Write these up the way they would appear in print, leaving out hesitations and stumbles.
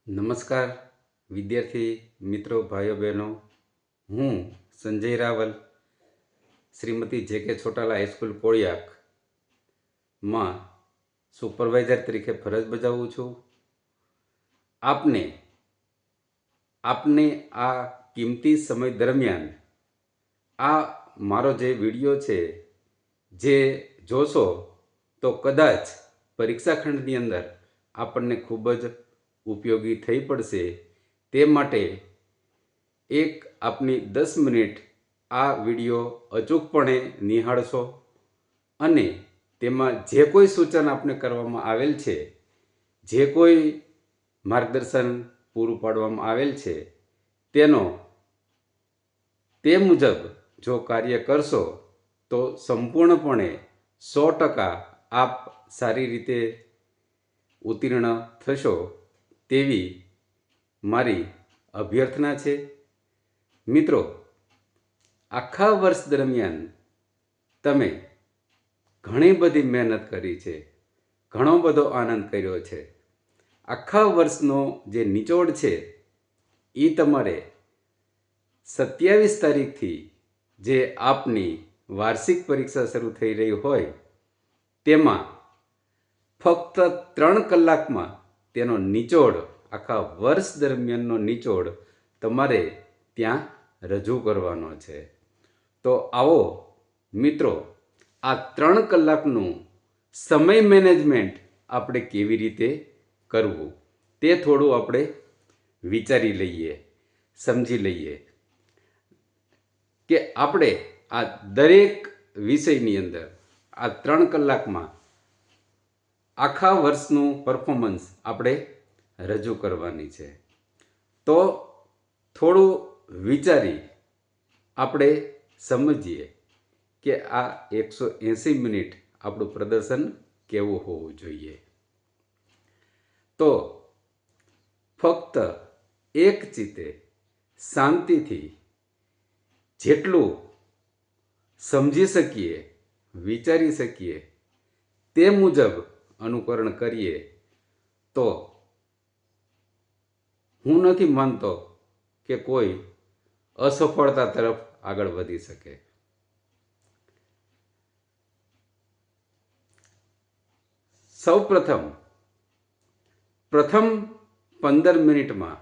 નમસ્કાર વિદ્યાર્થી મિત્રો, ભાઈઓ બહેનો. હું સંજય રાવલ શ્રીમતી જે.કે. છોટાલા હાઈસ્કૂલ કોળિયાકમાં સુપરવાઇઝર તરીકે ફરજ બજાવું છું. આપને આ કિંમતી સમય દરમિયાન આ મારો જે વિડીયો છે જે જોશો તો કદાચ પરીક્ષા ખંડની અંદર આપણને ખૂબ જ ઉપયોગી થઈ પડશે. તે માટે આપની 10 મિનિટ આ વિડીયો અચૂકપણે નિહાળશો અને તેમાં જે કોઈ સૂચન આપને કરવામાં આવેલ છે, જે કોઈ માર્ગદર્શન પૂરું પાડવામાં આવેલ છે, તે મુજબ જો કાર્ય કરશો તો સંપૂર્ણપણે 100% આપ સારી રીતે ઉત્તીર્ણ થશો તેવી મારી અભ્યર્થના છે. મિત્રો, આખા વર્ષ દરમિયાન તમે ઘણી બધી મહેનત કરી છે, ઘણો બધો આનંદ કર્યો છે. આખા વર્ષનો જે નિચોડ છે એ તમારે 27 તારીખથી જે આપની વાર્ષિક પરીક્ષા શરૂ થઈ રહી હોય તેમાં ફક્ત 3 કલાકમાં તેનો નિચોડ, આખા વર્ષ દરમિયાનનો નિચોડ તમારે ત્યાં રજૂ કરવાનો છે. તો આવો મિત્રો, આ 3 કલાકનું સમય મેનેજમેન્ટ આપણે કેવી રીતે કરવું તે થોડું આપણે વિચારી લઈએ, સમજી લઈએ કે આપણે આ દરેક વિષયની અંદર આ 3 કલાકમાં આખા વર્ષનું પરફોર્મન્સ આપણે રજૂ કરવાની છે. તો થોડું વિચારી આપણે સમજીએ કે આ 180 મિનિટ આપણું પ્રદર્શન કેવું હોવું જોઈએ. તો ફક્ત એક ચિત્તે શાંતિથી જેટલું સમજી શકીએ, વિચારી શકીએ તે મુજબ અનુકરણ કરીએ તો હું નથી માનતો કે કોઈ અસફળતા તરફ આગળ વધી શકે. સૌ પ્રથમ 15 મિનિટમાં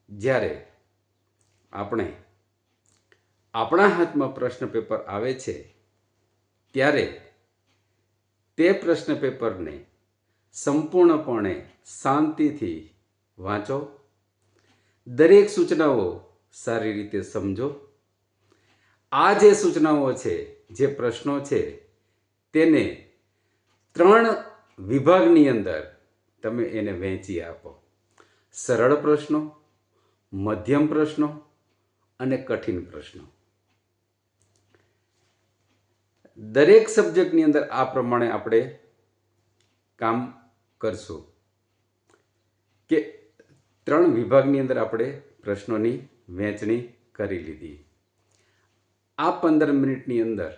જ્યારે આપણા હાથમાં પ્રશ્ન પેપર આવે છે ત્યારે તે પ્રશ્ન પેપરને સંપૂર્ણપણે શાંતિથી વાંચો. દરેક સૂચનાઓ સારી રીતે સમજો. આ જે સૂચનાઓ છે, જે પ્રશ્નો છે, તેને 3 વિભાગની અંદર તમે એને વહેંચી આપો. સરળ પ્રશ્નો, મધ્યમ પ્રશ્નો અને કઠિન પ્રશ્નો. દરેક સબ્જેક્ટની અંદર આ પ્રમાણે આપણે કામ કરશું કે 3 વિભાગની અંદર આપણે પ્રશ્નોની વહેંચણી કરી લીધી. આ 15 મિનિટની અંદર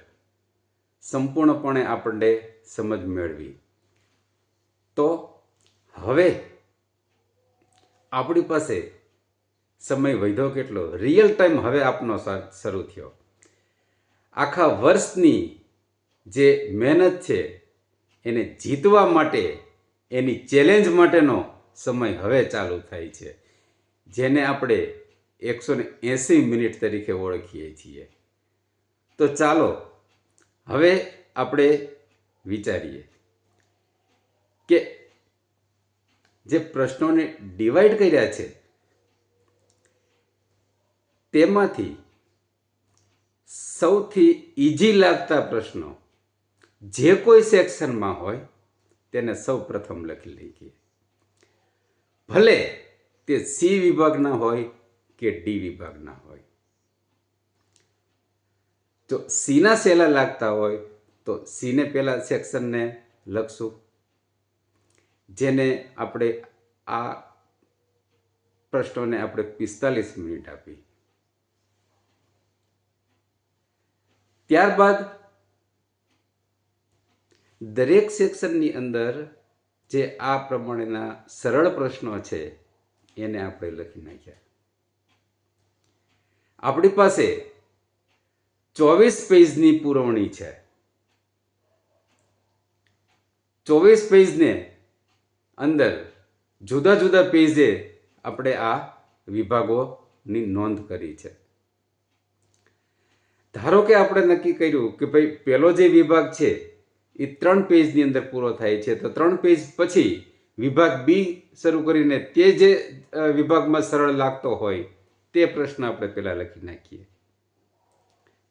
સંપૂર્ણપણે આપણે સમજ મેળવી. તો હવે આપણી પાસે સમય વધ્યો કેટલો? રિયલ ટાઈમ હવે આપનો શરૂ થયો. આખા વર્ષની જે મહેનત છે એને જીતવા માટે, એની ચેલેન્જ માટેનો સમય હવે ચાલુ થાય છે, જેને આપણે 180 મિનિટ તરીકે ઓળખીએ છીએ. તો ચાલો હવે આપણે વિચારીએ કે જે પ્રશ્નોને ડિવાઈડ કર્યા છે તેમાંથી સૌથી ઇઝી લાગતા પ્રશ્નો જે કોઈ સેક્શનમાં હોય તેને સૌ પ્રથમ લખી લઈએ. ભલે તે સી વિભાગના હોય કે ડી વિભાગના હોય. જો સીના સહેલા લાગતા હોય તો સીને પહેલા સેક્શનને લખશું, જેને આપણે આ પ્રશ્નોને આપણે 45 મિનિટ આપી. ત્યારબાદ દરેક સેક્શનની અંદર જે આ પ્રમાણેના સરળ પ્રશ્નો છે એને આપણે લખી નાખ્યા. આપણી પાસે 24 પેજની પુરવણી છે. 24 પેજને અંદર જુદા જુદા પેજે આપણે આ વિભાગોની નોંધ કરી છે. ધારો કે આપણે નક્કી કર્યું કે ભાઈ પહેલો જે વિભાગ છે એ 3 પેજની અંદર પૂરો થાય છે, તો 3 પેજ પછી વિભાગ બી શરૂ કરીને તે જે વિભાગમાં સરળ લાગતો હોય તે પ્રશ્ન આપણે પહેલા લખી નાખીએ.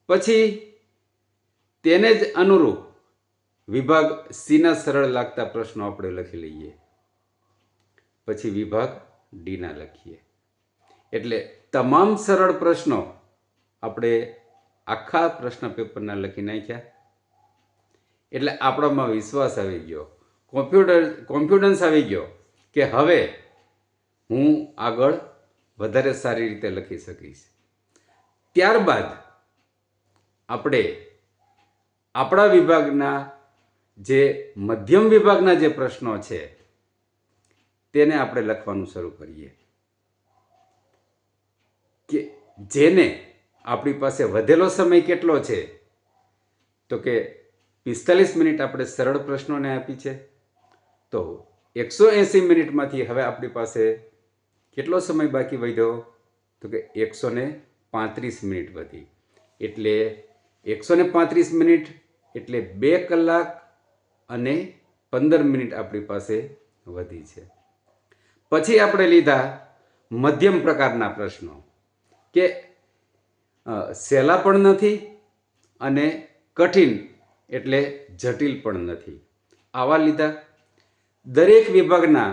પછી તેને જ અનુરૂપ વિભાગ સીના સરળ લાગતા પ્રશ્નો આપણે લખી લઈએ. પછી વિભાગ ડીના લખીએ. એટલે તમામ સરળ પ્રશ્નો આપણે આખા પ્રશ્ન પેપરના લખી નાખ્યા. એટલે આપણામાં વિશ્વાસ આવી ગયો, કોન્ફિડન્સ આવી ગયો કે હવે હું આગળ વધારે સારી રીતે લખી શકીશ. ત્યારબાદ આપણે આપણા વિભાગના જે મધ્યમ વિભાગના જે પ્રશ્નો છે તેને આપણે લખવાનું શરૂ કરીએ કે જેને આપણી પાસે વધેલો સમય કેટલો છે, તો કે 45 મિનિટ આપણે સરળ પ્રશ્નોને આપી છે. તો 180 મિનિટમાંથી હવે આપણી પાસે કેટલો સમય બાકી વધ્યો, તો કે 135 મિનિટ વધી. એટલે 135 મિનિટ એટલે 2 કલાક અને 15 મિનિટ આપણી પાસે વધી છે. પછી આપણે લીધા મધ્યમ પ્રકારના પ્રશ્નો કે સહેલા પણ નથી અને કઠિન એટલે જટિલ પણ નથી. આવા લીધા. દરેક વિભાગના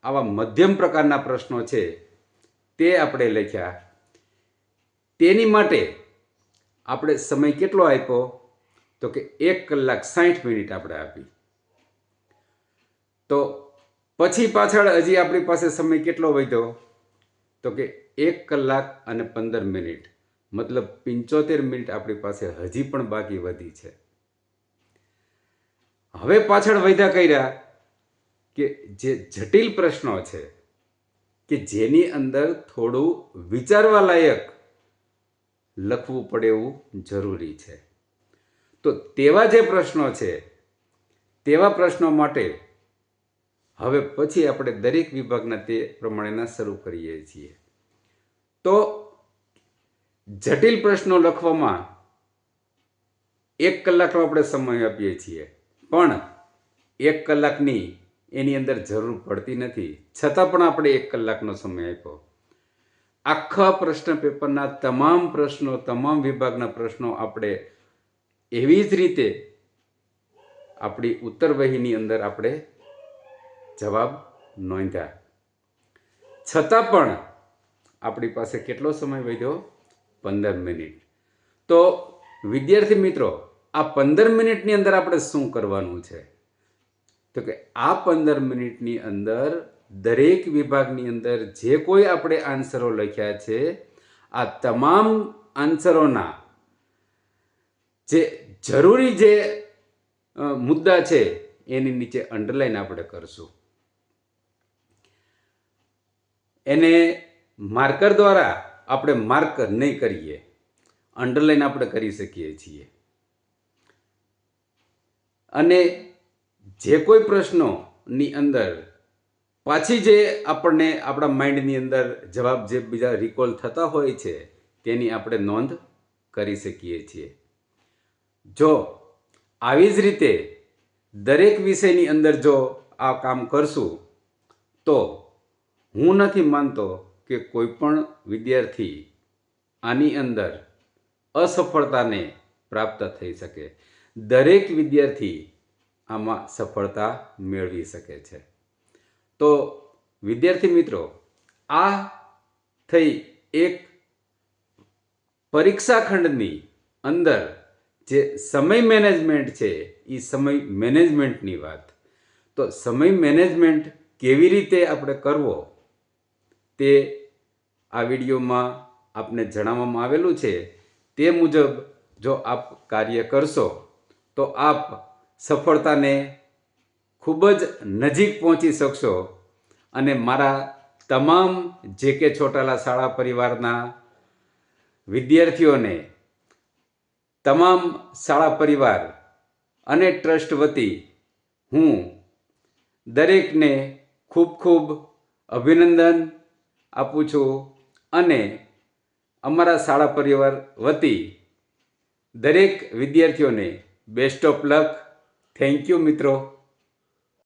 આવા મધ્યમ પ્રકારના પ્રશ્નો છે તે આપણે લખ્યા. તેની માટે આપણે સમય કેટલો આપ્યો, તો કે 1 કલાક 60 મિનિટ આપણે આપી. તો પછી પાછળ હજી આપણી પાસે સમય કેટલો વધ્યો, તો કે 1 કલાક અને 15 મિનિટ, મતલબ 75 મિનિટ આપણી પાસે હજી પણ બાકી વધી છે. હવે પાછળ વધ્યા કર્યા કે જે જટિલ પ્રશ્નો છે કે જેની અંદર થોડું વિચારવા લાયક લખવું પડે એવું જરૂરી છે, તો તેવા જે પ્રશ્નો છે તેવા પ્રશ્નો માટે હવે પછી આપણે દરેક વિભાગના તે પ્રમાણેના શરૂ કરીએ છીએ. તો જટિલ પ્રશ્નો લખવામાં 1 કલાકનો આપણે સમય આપીએ છીએ, પણ 1 કલાકની એની અંદર જરૂર પડતી નથી, છતાં પણ આપણે 1 કલાકનો સમય આપ્યો. આખા પ્રશ્ન પેપરના તમામ પ્રશ્નો, તમામ વિભાગના પ્રશ્નો આપણે એવી જ રીતે આપણી ઉત્તરવહીની અંદર આપણે જવાબ નોંધ્યા. છતાં પણ આપણી પાસે કેટલો સમય વધ્યો, 15 મિનિટ. તો વિદ્યાર્થી મિત્રો, આ 15 મિનિટની અંદર આપણે શું કરવાનું છે, તો કે આ 15 મિનિટની અંદર દરેક વિભાગની અંદર જે કોઈ આપણે આન્સરો લખ્યા છે આ તમામ આન્સરોના જે જરૂરી જે મુદ્દા છે એની નીચે અંડરલાઈન આપણે કરશું. એને માર્કર દ્વારા આપણે માર્ક નહીં કરીએ, અંડરલાઈન આપણે કરી શકીએ છીએ. અને જે કોઈ પ્રશ્નોની અંદર પાછી જે આપણને આપણા માઇન્ડની અંદર જવાબ જે બીજા રિકોલ થતા હોય છે તેની આપણે નોંધ કરી શકીએ છીએ. જો આવી જ રીતે દરેક વિષયની અંદર જો આ કામ કરશું તો હું નથી માનતો કે કોઈ પણ વિદ્યાર્થી આની અંદર અસફળતાને પ્રાપ્ત થઈ શકે. દરેક વિદ્યાર્થી આમાં સફળતા મેળવી શકે છે. તો વિદ્યાર્થી મિત્રો, આ થઈ એક પરીક્ષા ખંડની અંદર જે સમય મેનેજમેન્ટ છે એ સમય મેનેજમેન્ટની વાત. તો સમય મેનેજમેન્ટ કેવી રીતે આપણે કરવો તે આ વિડીયોમાં આપને જણાવવામાં આવેલું છે. તે મુજબ જો આપ કાર્ય કરશો તો આપ સફળતાને ખૂબ જ નજીક પહોંચી શકશો અને મારા તમામ JK ચોટાલા શાળા પરિવારના વિદ્યાર્થીઓને તમામ શાળા પરિવાર અને ટ્રસ્ટ વતી હું દરેકને ખૂબ ખૂબ અભિનંદન આપું છું અને અમારા શાળા પરિવાર વતી દરેક વિદ્યાર્થીઓને best of luck. Thank you મિત્રો.